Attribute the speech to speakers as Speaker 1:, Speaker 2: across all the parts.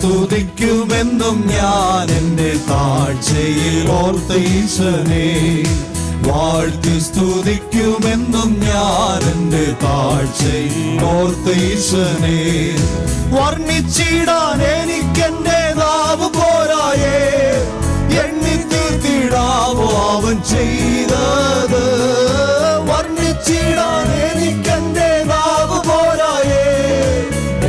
Speaker 1: സ്തുതിക്കുമെന്നും ഞാൻ എൻ്റെ താഴ്ചയിൽ ഓർത്ത ഈശനെ. വാഴ്ത്തി സ്തുതിക്കുമെന്നും ഞാൻ എൻ്റെ താഴ്ചയിൽ ഓർത്ത ഈശനെ. വർണ്ണിച്ചിടാൻ എനിക്കെന്റെ നാവ് പോരായേ, എണ്ണി തീർത്തിടാവോ അവൻ ചെയ്തത്. വർണ്ണിച്ചിടാൻ എനിക്കെന്റെ നാവ് പോരായേ,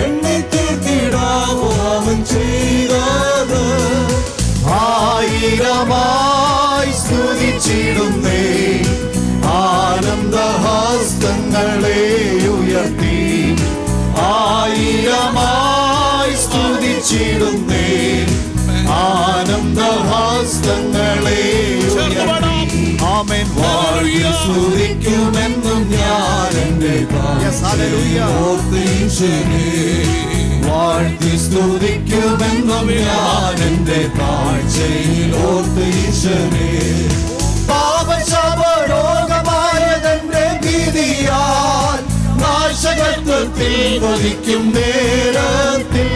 Speaker 1: എണ്ണി തീർത്തിടാവോ അവൻ ചെയ്തത്. ആയിരമായി സ്തുതിച്ചിടുന്നേ, ആനന്ദഹസ്തങ്ങളെ ഉയർത്തി. ആയിരമായി സ്തുതിച്ചിടുന്നേ, ആനന്ദഹസ്തങ്ങളെ ഉയർത്തി. ആമേൻ. വാഴ്ത്തി സ്തുതിക്കുമെന്നും ഞാൻ എൻ്റെ താഴ്ചയെ. വാഴ്ത്തി സ്തുതിക്കുമെന്നും ഞാൻ എൻ്റെ താഴ്ചയിൽ ഓർത്ത ഈശനെ. പാപശാപരോഗമായതെന്റെ ഭീതിയാൽ നാശകത്വത്തിൽ വധിക്കും നേരത്തിൽ.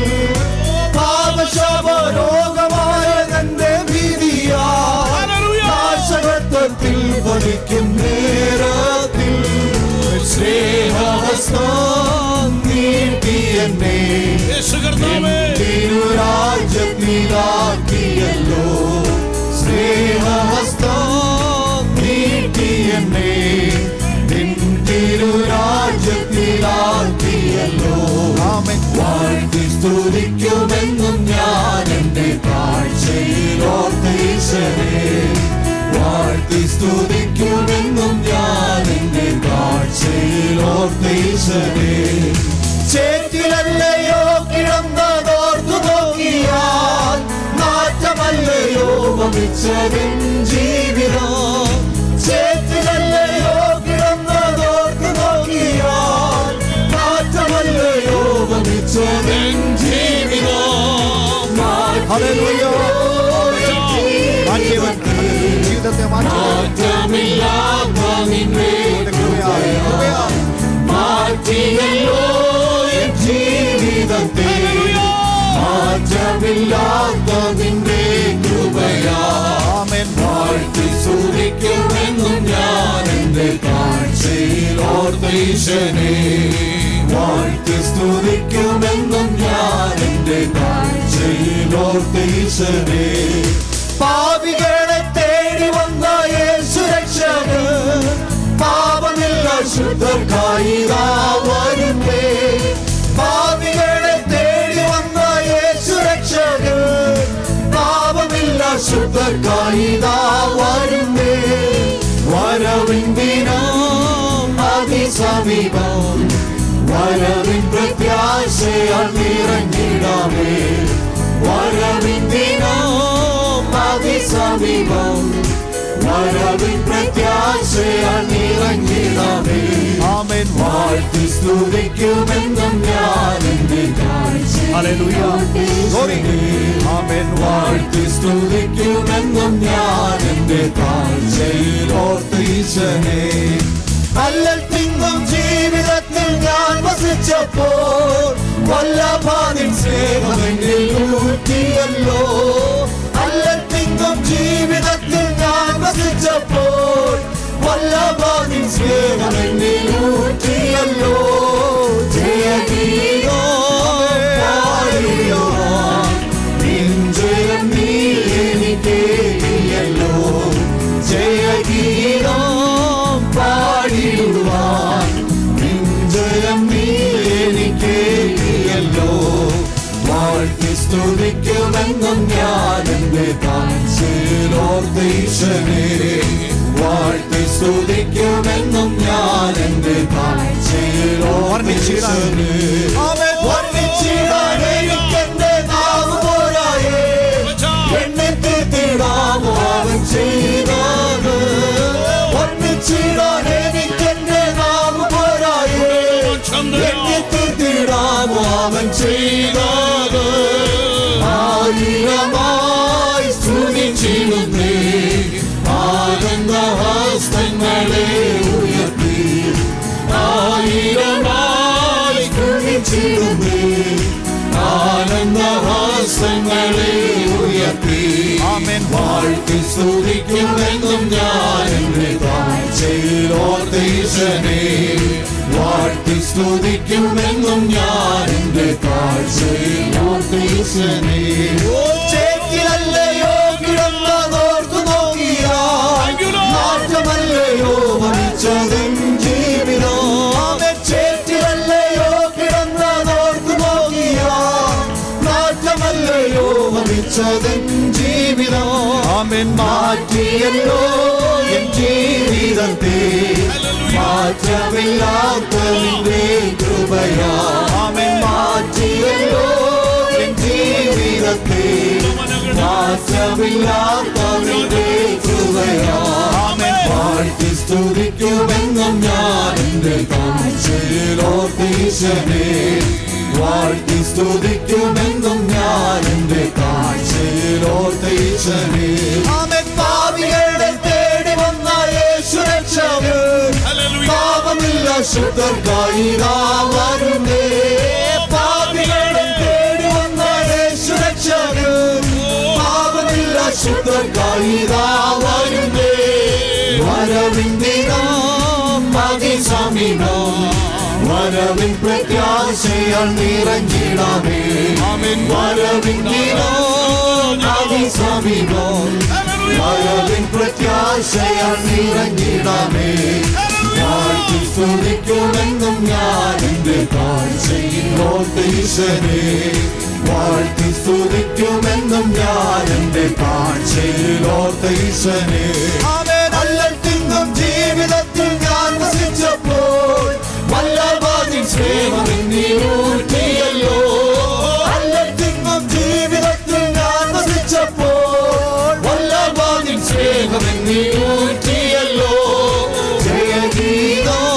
Speaker 1: പാപശാപരോഗമായതെന്റെ ഭീതിയാൽ നാശകത്വത്തിൽ വധിക്കും നേരത്തിൽ. സ്നേഹഹസ്തം നീട്ടി എന്നെ തിരുരാജ്യത്തിലാക്കിയല്ലോ. സ്നേഹഹസ്തം നീട്ടി എന്നെ തിരുരാജ്യത്തിലാക്കിയല്ലോ. വാഴ്ത്തി സ്തുതിക്കുമെന്നും ഞാൻ എൻ്റെ താഴ്ചയിൽ ഓർത്ത ഈശനെ. വാഴ്ത്തി സ്തുതിക്കുമെന്നും ഞാൻ എൻ്റെ താഴ്ചയിൽ ഓർത്ത ഈശനെ. ചേറ്റിലല്ലയോ കിടന്നതോർത്തു നോക്കിയാൽ നാറ്റമല്ലയോ ഭവിച്ചതിൻ ജീവിതം. ചേറ്റിലല്ലയോ കിടന്നതോർത്തു നോക്കിയാൽ നാറ്റമല്ലയോ ഭവിച്ചതിൻ ജീവിതം.
Speaker 2: ജീവിതത്തെ
Speaker 1: മാറ്റമില്ലാത്ത നിന്നെ മാറ്റിയല്ലോ ജീവിതത്തെ. മാറ്റമില്ലാത്ത നിന്റെ കൃപയാ. വാഴ്ത്തി സ്തുതിക്കുമെന്നും ഞാൻ എൻ്റെ താഴ്ചയിൽ ഓർത്ത ഈശനെ. വാഴ്ത്തി സ്തുതിക്കുമെന്നും ഞാൻ എൻ്റെ താഴ്ചയിൽ ഓർത്ത ഈശനെ. പാപികളെ തേടി വന്ന യേശു രക്ഷകൻ, പാപമില്ല ശുദ്ധർക്കായി വരുന്നേ. പാപികളെ തേടി വന്ന യേശു രക്ഷകൻ, പാപമില്ല ശുദ്ധർക്കായി വരുന്നേ. വരവിൻ ദിനം അതിസമീപം, വരവിൻ പ്രത്യാശയാൽ നിറഞ്ഞിടാമേ. വരവിൻ ദിനം അതിസമീപം, വരവിൻ പ്രത്യാശയാൽ നിറഞ്ഞിടാമേ. ആമേൻ. വാഴ്ത്തി സ്തുതിക്കുമെന്നും ഞാൻ എൻ്റെ ആമേൻ. വാഴ്ത്തി സ്തുതിക്കുമെന്നും ഞാൻ എൻ്റെ താഴ്ചയിൽ ഓർത്ത ഈശനെ. അല്ലൽ തിങ്ങും ജീവിതത്തിൽ ഞാൻ വസിച്ചപ്പോൾ വല്ലഭാനിൻ സ്നേഹമെന്നിൽ ഊറ്റിയല്ലോ. അല്ലൽ തിങ്ങും ജീവിതത്തിൽ ഞാൻ വസിച്ചപ്പോൾ വല്ലഭാനിൻ സ്നേഹമെന്നിൽ ഊറ്റിയല്ലോ. ജയഗീതം പാടിടുവാൻ നിൻ ജയം നീ എനിക്കേകിയല്ലോ. ജയഗീതം പാടിടുവാൻ നിൻ ജയം നീ എനിക്കേകിയല്ലോ. വാഴ്ത്തി സ്തുതിക്കുമെന്നും ഞാൻ എൻ്റെ താഴ്ചയിൽ ഓർത്ത ഈശനെ. വാഴ്ത്തി സ്തുതിക്കുമെന്നും ഞാൻ എൻ്റെ താഴ്ചയിൽ ഓർത്ത ഈശനെ. വർണ്ണിച്ചിടാൻ എനിക്കെന്റെ നാവ് പോരായേ, എന്നെ തീർത്തിടാമോ അവൻ ചെയ്തത്. വർണ്ണിച്ചിടാൻ എനിക്കെന്റെ നാവ് പോരായേ, എന്നെ തീർത്തിടാമോ അവൻ ചെയ്തത്. ആയിരമായി സ്തുതിച്ചിടുന്നേ, ആനന്ദഹസ്തങ്ങളെ ഉയർത്തി. ആയിരമായി സ്തുതിച്ചിടുന്നേ, ആനന്ദഹസ്തങ്ങളെ സ്തുതിക്കുമെന്നും ഞാൻ എന്റെ താഴ്ചയിൽ ഓർത്തീശനെ വാഴ്ത്തി സ്തുതിക്കുമെന്നും ഞാൻ എന്റെ താഴ്ചയിൽ ഓർത്തീശനെ ചേക്കിലല്ലയോ കിടന്നതോർത്തു നോക്കിയാൽ മാറ്റമല്ലയോ വഹിച്ചതും ജീവിതം ചേറ്റിലല്ലയോ കിടന്നതോർത്തു നോക്കിയാൽ മാറ്റമല്ലയോ വഹിച്ചതും ജീവിതം ആമേൻ മാറ്റിയല്ലോ എൻ ജീവിതത്തെ മാറ്റമില്ലാത്ത നിന്റെ കൃപയാ ആമേൻ മാറ്റിയല്ലോ എൻ ജീവിതത്തെ മാറ്റമില്ലാത്ത നിന്റെ കൃപയാ ആമേൻ വാഴ്ത്തി സ്തുതിക്കുമെന്നും ഞാൻ എന്റെ കാഴ്ചയിൽ ഓർത്തീശനെ വാഴ്ത്തി സ്തുതിക്കുമെന്നും ഞാൻ എന്റെ കാഴ്ചയിൽ ഓർത്തീശനെ ആമേൻ പാപികളെ തേടി വന്ന യേശു രക്ഷകൻ പാപമില്ല ശുദ്ധർക്കായി വരുന്നേ പാപികളെ തേടി വന്ന യേശു രക്ഷകൻ പാപമില്ല ശുദ്ധർക്കായി വരുന്നേ വരവിൻ ദിനം അതിസമീപം വരവിൻ പ്രത്യാശയാൽ നിറഞ്ഞിടാമേ ആമേൻ വരവിൻ ദിനം അതിസമീപം വരവിൻ പ്രത്യാശയാൽ നിറഞ്ഞിടാമേ വാഴ്ത്തി സ്തുതിക്കുമെന്നും ഞാൻ എന്റെ കാഴ്ചയിൽ ഓർത്തീശനെ വാഴ്ത്തി സ്തുതിക്കുമെന്നും ഞാൻ എന്റെ കാഴ്ചയിൽ ഓർത്തീശനെ അല്ലത്തിന്നും ജീവിതത്തിൽ ഞാൻ വസിച്ചപ്പോൾ വല്ലഭാതിൻ സ്നേഹമെന്നൂറ്റിയല്ലോ അല്ലത്തിന്നും ജീവിതത്തിൽ ഞാൻ വസിച്ചപ്പോൾ വല്ലഭാതിൻ സ്നേഹമെന്നൂറ്റിയല്ലോ ജയഗീതം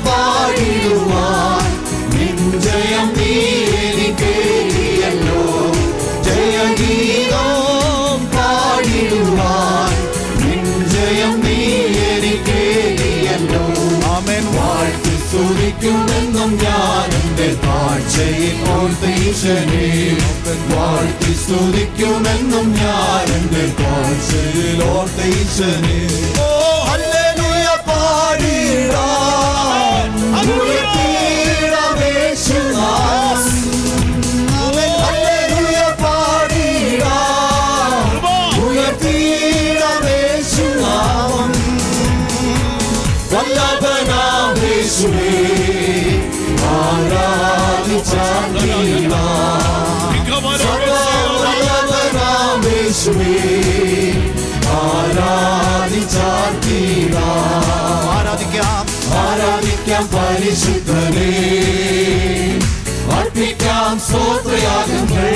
Speaker 1: പാടിടുവാൻ നിൻ ജയം നീ എനിക്കേകിയല്ലോ ജയഗീതം പാടിടുവാൻ നിൻ ജയം നീ എനിക്കേകിയല്ലോ ആമേൻ വാഴ്ത്തി സ്തുതിക്കുമെന്നും ഞാൻ എന്റെ താഴ്ചയിൽ ഓർത്തീശനെ വാഴ്ത്തി സ്തുതിക്കുമെന്നും ഞാൻ എന്റെ താഴ്ചയിൽ ഓർത്തീശനെ ഹല്ലേലൂയ പാടിടാം ഉയർത്തിടാം യേശുനാമം ഹല്ലേലൂയ പാടിടാം ഉയർത്തിടാം യേശുനാമം വല്ലഭനാം യേശുവേ ആരാധിച്ചാർത്തിടാം വല്ലഭനാം യേശുവേ ആരാധിച്ചാർത്തിടാം ആരാധിക്കാം പരിശുദ്ധനെ അർപ്പിക്കാം സ്തോത്രയാഗങ്ങൾ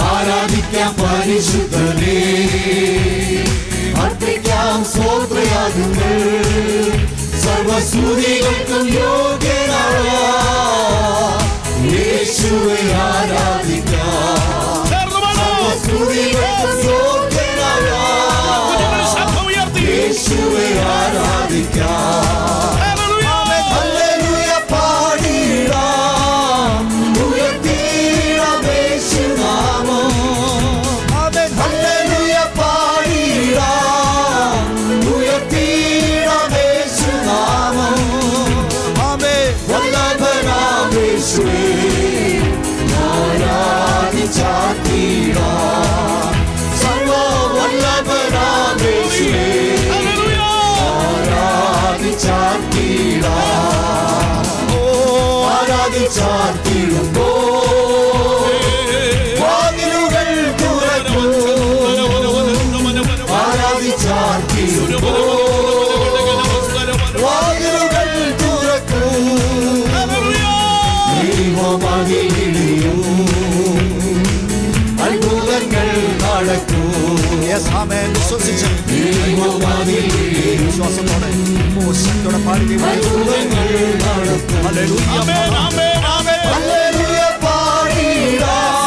Speaker 1: ആരാധിക്കാം പരിശുദ്ധനെ അർപ്പിക്കാം സ്തോത്രയാഗങ്ങൾ സർവസ്തുതികൾക്കും യോഗ്യനായ യേശുവെ ആരാധിക്കാം സർവസ്തുതികൾക്കും യോഗ്യനായ യേശുവെ ആരാധിക്കാം ഹല്ലേലൂയ പാടിടാം ഉയർത്തിടാം യേശുനാമം ഹല്ലേലൂയ പാടിടാം ഉയർത്തിടാം യേശുനാമം വല്ലഭനാം യേശുവേ ആരാധിച്ചാർത്തിടാം സർവ വല്ലഭനാം യേശുവേ ആരാധിച്ചാർത്തിടുമ്പോ വാതിലുകൾ തുറക്കൂ ആരാധിച്ചാർത്തിടുമ്പോ വാതിലുകൾ തുറക്കൂ ദൈവമതിലിടിയൂ അത്ഭുതങ്ങൾ നടക്കൂ
Speaker 2: വിശ്വാസത്തോടെ മോശത്തോടെ പാടി
Speaker 1: അത്ഭുതങ്ങൾ നടക്കൂ ഹല്ലേലൂയ പാടിടാം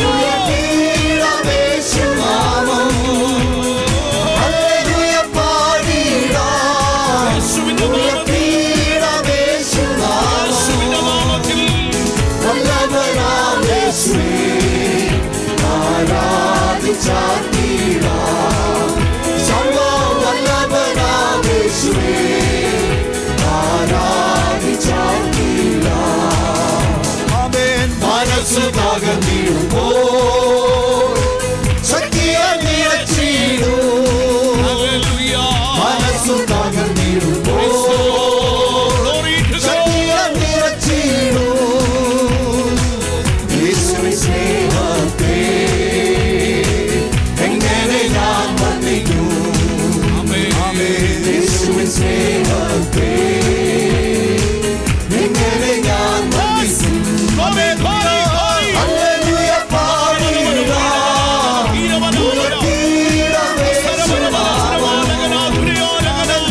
Speaker 1: ഉയർത്തിടാം യേശുനാമം ഹല്ലേലൂയ പാടിടാം ഉയർത്തിടാം യേശുനാമം വല്ലഭനാം യേശുവേ ആരാധിച്ചാർത്തിടാം യേശുവേ ആരാധിച്ചാർത്തിടാം.
Speaker 2: ആമേൻ.
Speaker 1: മനസ്സ് തകർന്നിടുമ്പോൾ ശക്തിയാൽ നിറച്ചിടും. മനസ്സു തകർന്നിടുമ്പോൾ ശക്തിയാൽ നിറച്ചിടും. യേശുവിൻ സ്നേഹത്തെ എങ്ങനെ ഞാൻ വർണ്ണിക്കും? യേശുവിൻ സ്നേഹത്തെ എങ്ങനെ ഞാൻ വർണ്ണിക്കും? ഹല്ലേലൂയ പാടിടാം, ഉയർത്തിടാം യേശുനാമം.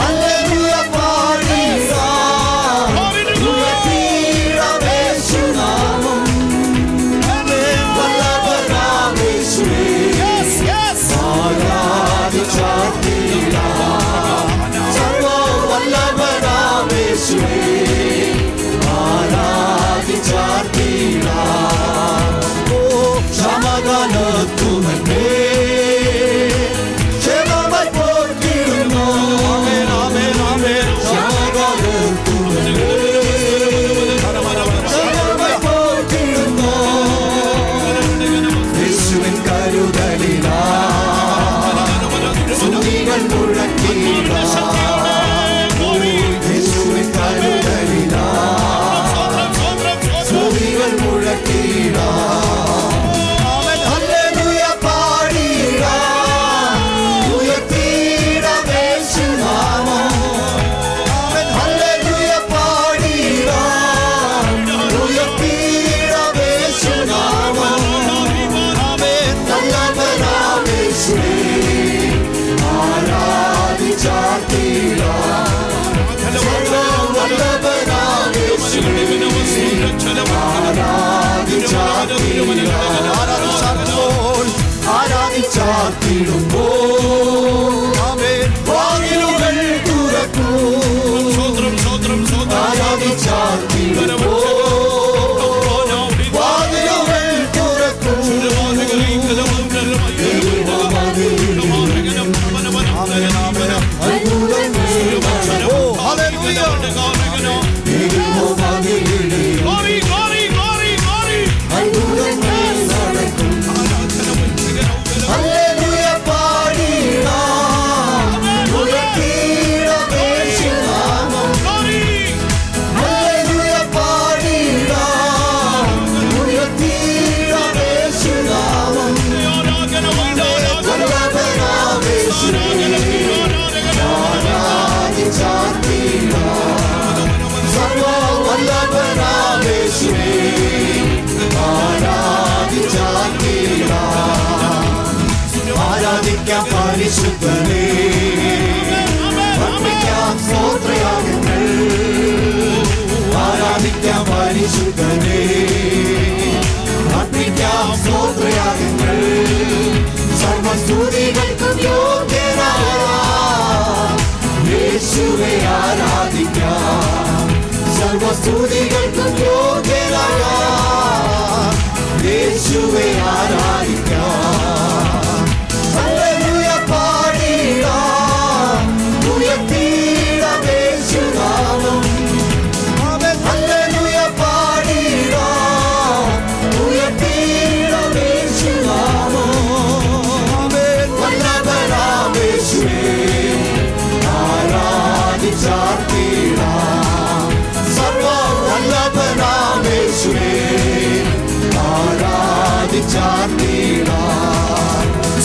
Speaker 1: ഹല്ലേലൂയ പാടിടാം, ഉയർത്തിടാം യേശുനാമം. വല്ലഭനാം യേശുവേ ആരാധിച്ചാർത്തിടാം. സർവ്വവല്ലഭനാം യേശുവേ ആരാധിച്ചാർത്തിടാം. ക്ഷമകാലത്തുമന്നേ ക്ഷേമമായി പോറ്റിടുന്നു. ക്ഷമകാലത്തുമന്നേ ക്ഷേമമായി പോറ്റിടുന്നു. യേശുവിൻ കരുതലിലാൽ സ്തുതികൾ മുഴക്കിടാം. യേശുവിൻ കരുതലിലാൽ സ്തുതികൾ മുഴക്കിടാം. ഹല്ലേലൂയ പാടിടാം, ഉയർത്തിടാം യേശുനാമം. ഹല്ലേലൂയ പാടിടാം, ഉയർത്തിടാം യേശുനാമം. വല്ലഭനാം യേശുവേ ആരാധിച്ചാർത്തിടാം. സർവ്വവല്ലഭനാം യേശുവേ ആരാധിച്ചാർത്തിടുമ്പോൾ വാതിലുകൾ തുറക്കും. ആരാധിച്ചാർത്തിടുമ്പോൾ വാതിലുകൾ തുറക്കും. ഹല്ലേലൂയ പാടിടാം, ഉയർത്തിടാം യേശുനാമം. ഹല്ലേലൂയ പാടിടാം, ഉയർത്തിടാം യേശുനാമം. വല്ലഭനാം യേശുവേ ആരാധിച്ചാർത്തിടാം. സർവ്വവല്ലഭനാം യേശുവേ ആരാധിച്ചാർത്തിടാം. ആരാധിക്കാം പരിശുദ്ധനേ, അർപ്പിക്കാം സ്തോത്രയാഗങ്ങൾ. ആരാധിക്കാം പരിശുദ്ധനേ, അർപ്പിക്കാം സ്തോത്രയാഗങ്ങൾ. സർവസ്തുതികൾക്കും യോഗ്യനായ യേശുവേ ആരാധിക്കാം. സർവസ്തുതികൾക്കും യോഗ്യനായ യേശുവേ ആരാധിക്കാം. ഹല്ലേലൂയ പാടിടാം, ഉയർത്തിടാം യേശുനാമം. ഹല്ലേലൂയ പാടിടാം, ഉയർത്തിടാം യേശുനാമം. വല്ലഭനാം യേശുവേ ആരാധിച്ചാർത്തിടാം. സർവ്വവല്ലഭനാം യേശുവേ ആരാധിച്ചാർത്തിടാം.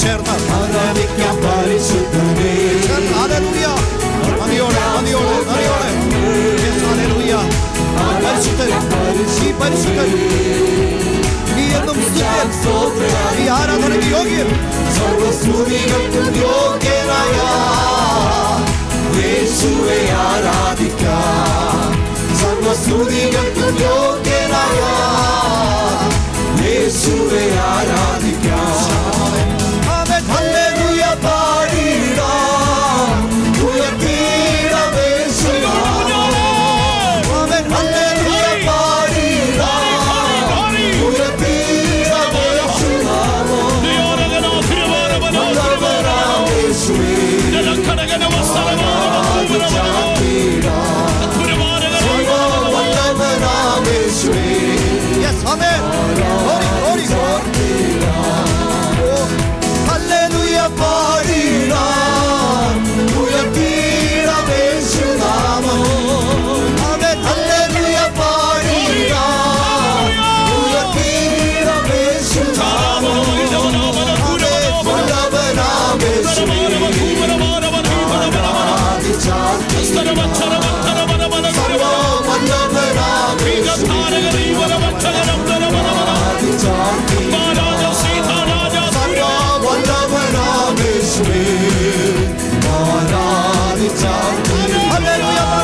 Speaker 2: ചേർന്ന്
Speaker 1: ആരാധിക്കാം പരിശുദ്ധനേ.
Speaker 2: ഹല്ലേലൂയ. നന്ദിയോടെ നന്ദിയോടെ നന്ദിയോടെ. യേശു ഹല്ലേലൂയ. പരിശുദ്ധൻ, ഈ പരിശുദ്ധൻ, നീ എന്നും സ്തുത്യൻ, ഈ ആരാധനയ്ക്ക് യോഗ്യൻ.
Speaker 1: സർവസ്തുതികൾക്കും യോഗ്യനായ യേശുവേ ആരാധിക്കാം. സർവസ്തുതികൾക്കും യോഗ്യനായ യേശുവേ ആരാധിക്കാം. ഹല്ലേലൂയ പാടിടാം, ഉയർത്തിടാം യേശുനാമം. ഹല്ലേലൂയ പാടിടാം, ഉയർത്തിടാം യേശുനാമം. വല്ലഭനാം യേശുവേ ആരാധിച്ചാർത്തിടാം.
Speaker 2: Yes, amen. Glory, glory, glory. Oh, hallelujah,
Speaker 1: പാടിടാം ഉയർത്തിയിടാം യേശുനാമം
Speaker 2: amen.
Speaker 1: ഹല്ലേലൂയ പാടിടാം ഉയർത്തിയിടാം യേശുനാമം വല്ലഭനാം യേശുവേ ആരാധിച്ചാർത്തി സർവ്വവല്ലഭനാം യേശുവേ ആരാധിച്ചാർത്തി സർവ്വവല്ലഭനാം യേശുവേ ആരാധിച്ചാർത്തി
Speaker 2: Hallelujah.